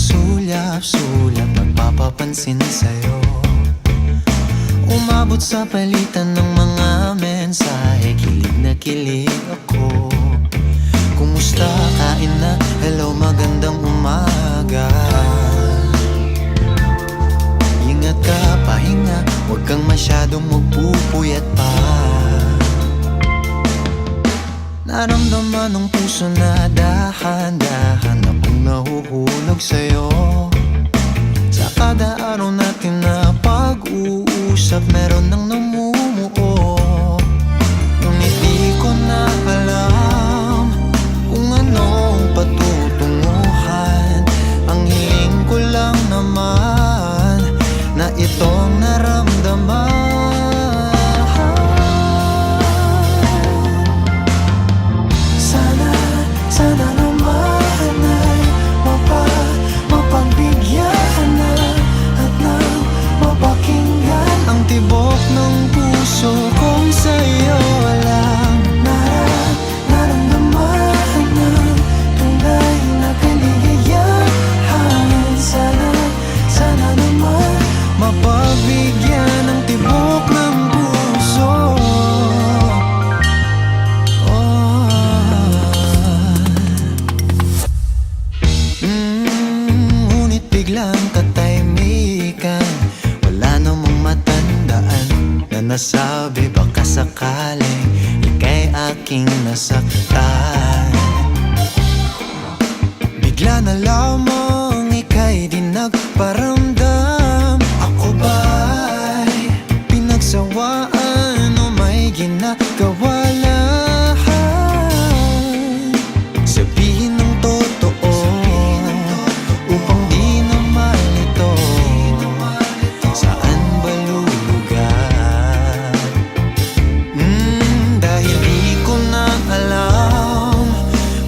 sulyap-sulyap nagpapapansin sa'yo. Umabot sa palitan ng mga mensahe, kilig na kilig ako. Kumusta, kain na, hello, magandang umaga. Ingat ka, pahinga, huwag kang masyadong magpupuyat pa. Naramdaman ng puso na dahan-dahan akong nahuhulog sa'yo. Sa kada araw natin na pag-uusap, meron nang namumuo. Ngunit di ko na alam kung anong patutunguhan. Ang hiling ko lang naman na itong naramdaman. Sana naman ay mapagbigyan na at nang mapakinggan ang tibok ng puso kong sa'yo lang naramdaman ng tunay na kaligayahan. Sana naman mapagbigyan ang tibok ng puso. Ngunit biglang katahimikan, wala namang matandaan na nasabi baka sakaling ika'y aking nasaktan. Bigla na lamang ika'y di nagparamdam. Ako ba'y pinagsawaan o may ginagawa lang? Sabihin ng totoo upang di na malito. Saan ba lulugar? Dahil di ko na alam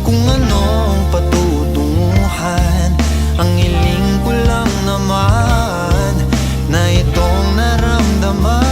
kung anong patutunguhan. Ang hiling ko lang naman na itong naramdaman.